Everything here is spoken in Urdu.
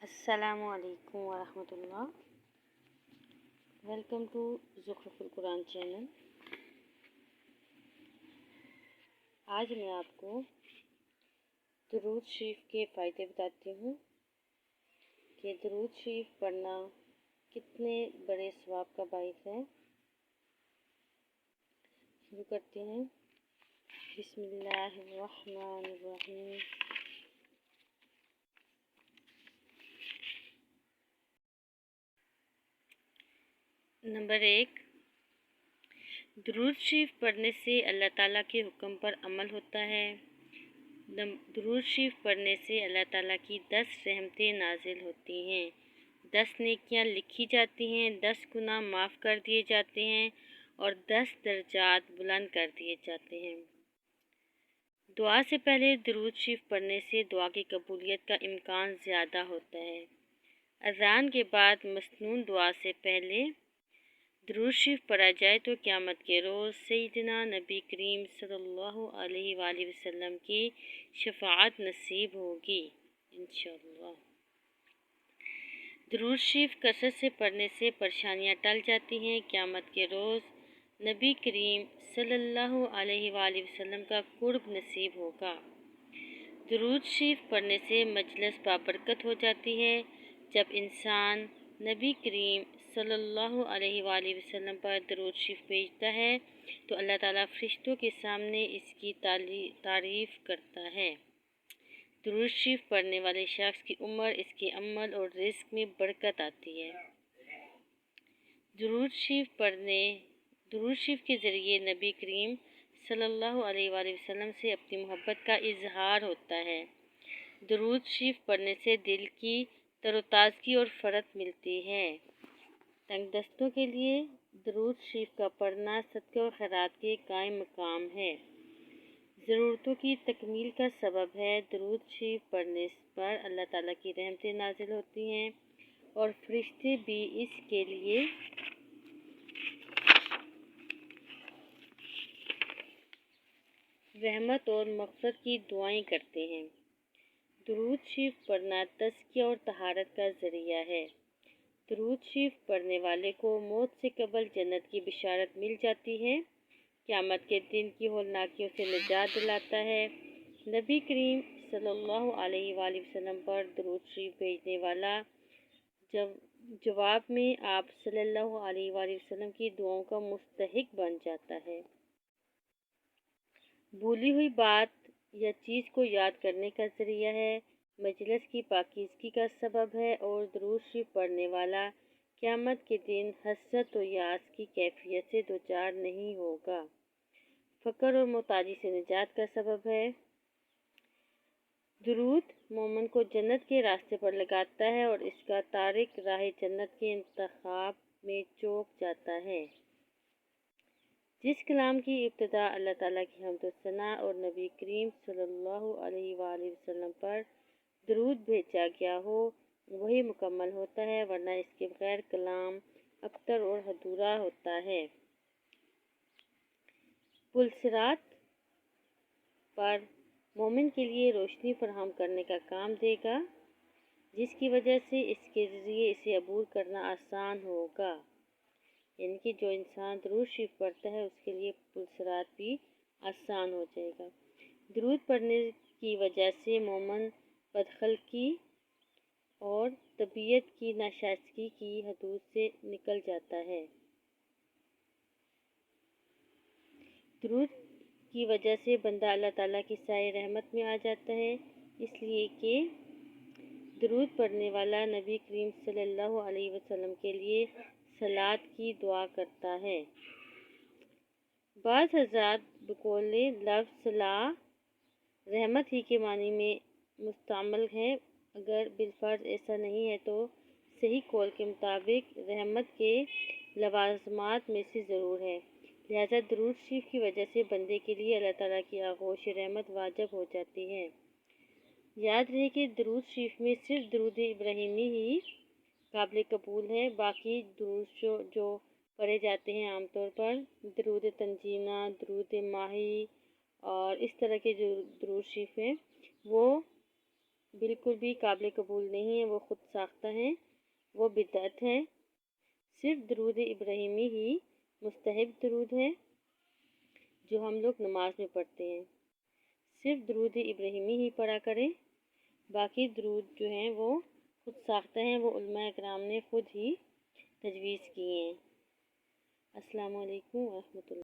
السلام علیکم ورحمۃ اللہ۔ ویلکم ٹو زخرف القرآن چینل۔ آج میں آپ کو درود شریف کے فائدے بتاتی ہوں کہ درود شریف پڑھنا کتنے بڑے ثواب کا باعث ہے۔ شروع کرتے ہیں۔ بسم اللہ الرحمن الرحیم۔ نمبر 1، درود شریف پڑھنے سے اللہ تعالیٰ کے حکم پر عمل ہوتا ہے۔ درود شریف پڑھنے سے اللہ تعالیٰ کی 10 رحمتیں نازل ہوتی ہیں، 10 نیکیاں لکھی جاتی ہیں، 10 گناہ معاف کر دیے جاتے ہیں اور 10 درجات بلند کر دیے جاتے ہیں۔ دعا سے پہلے درود شریف پڑھنے سے دعا کی قبولیت کا امکان زیادہ ہوتا ہے۔ اذان کے بعد مسنون دعا سے پہلے درود شریف پڑھا جائے تو قیامت کے روز سیدنا نبی کریم صلی اللہ علیہ وآلہ وسلم کی شفاعت نصیب ہوگی انشاءاللہ۔ درود شریف کثرت سے پڑھنے سے پریشانیاں ٹل جاتی ہیں۔ قیامت کے روز نبی کریم صلی اللہ علیہ وآلہ وسلم کا قرب نصیب ہوگا۔ درود شریف پڑھنے سے مجلس بابرکت ہو جاتی ہے۔ جب انسان نبی کریم صلی اللہ علیہ وآلہ وسلم پر درود شریف بھیجتا ہے تو اللہ تعالیٰ فرشتوں کے سامنے اس کی تعریف کرتا ہے۔ درود شریف پڑھنے والے شخص کی عمر، اس کے عمل اور رزق میں برکت آتی ہے۔ درود شریف کے ذریعے نبی کریم صلی اللہ علیہ وآلہ وسلم سے اپنی محبت کا اظہار ہوتا ہے۔ درود شریف پڑھنے سے دل کی تر و تازگی اور فرحت ملتی ہے۔ تنگ دستوں کے لیے درود شریف کا پڑھنا صدقہ و خیرات کے قائم مقام ہے، ضرورتوں کی تکمیل کا سبب ہے۔ درود شریف پڑھنے پر اللہ تعالیٰ کی رحمتیں نازل ہوتی ہیں اور فرشتے بھی اس کے لیے رحمت اور مغفرت کی دعائیں کرتے ہیں۔ درود شریف پڑھنا تزکیہ اور طہارت کا ذریعہ ہے۔ درود شریف پڑھنے والے کو موت سے قبل جنت کی بشارت مل جاتی ہے، قیامت کے دن کی ہولناکیوں سے نجات دلاتا ہے۔ نبی کریم صلی اللہ علیہ وآلہ وسلم پر درود شریف بھیجنے والا جواب میں آپ صلی اللہ علیہ وآلہ وسلم کی دعاؤں کا مستحق بن جاتا ہے۔ بھولی ہوئی بات یا چیز کو یاد کرنے کا ذریعہ ہے، مجلس کی پاکیزگی کا سبب ہے اور درود شریف پڑھنے والا قیامت کے دن حسرت و یاس کی کیفیت سے دوچار نہیں ہوگا، فقر اور محتاجی سے نجات کا سبب ہے۔ درود مومن کو جنت کے راستے پر لگاتا ہے اور اس کا تارک راہ جنت کے انتخاب میں چوک جاتا ہے۔ جس کلام کی ابتدا اللہ تعالیٰ کی حمد و ثنا اور نبی کریم صلی اللہ علیہ وآلہ وسلم پر درود بھیجا گیا ہو وہی مکمل ہوتا ہے، ورنہ اس کے بغیر کلام ابتر اور ادھورا ہوتا ہے۔ پل صراط پر مومن کے لیے روشنی فراہم کرنے کا کام دے گا، جس کی وجہ سے اس کے ذریعے اسے عبور کرنا آسان ہوگا، یعنی کہ جو انسان درود شریف پڑھتا ہے اس کے لیے پل صراط بھی آسان ہو جائے گا۔ درود پڑھنے کی وجہ سے مومن بدخلقی اور طبیعت کی ناشائستگی کی حدود سے نکل جاتا ہے۔ درود کی وجہ سے بندہ اللہ تعالیٰ کی سایہ رحمت میں آ جاتا ہے، اس لیے کہ درود پڑھنے والا نبی کریم صلی اللہ علیہ وسلم کے لیے صلاۃ کی دعا کرتا ہے۔ بعض حضرات بقول لفظ صلاح رحمت ہی کے معنی میں مستعمل ہے، اگر بالفرض ایسا نہیں ہے تو صحیح قول کے مطابق رحمت کے لوازمات میں سے ضرور ہے، لہذا درود شریف کی وجہ سے بندے کے لیے اللہ تعالیٰ کی آغوش رحمت واجب ہو جاتی ہے۔ یاد رہے کہ درود شریف میں صرف درود ابراہیمی ہی قابل قبول ہے، باقی درود جو پڑھے جاتے ہیں عام طور پر درود تنجینہ، درود ماہی اور اس طرح کے جو درود شریف ہیں وہ بالکل بھی قابل قبول نہیں ہے، وہ خود ساختہ ہیں، وہ بدعت ہے۔ صرف درود ابراہیمی ہی مستحب درود ہے جو ہم لوگ نماز میں پڑھتے ہیں۔ صرف درود ابراہیمی ہی پڑھا کریں، باقی درود جو ہیں وہ خود ساختہ ہیں، وہ علماء اکرام نے خود ہی تجویز کیے ہیں۔ السلام علیکم ورحمۃ اللہ۔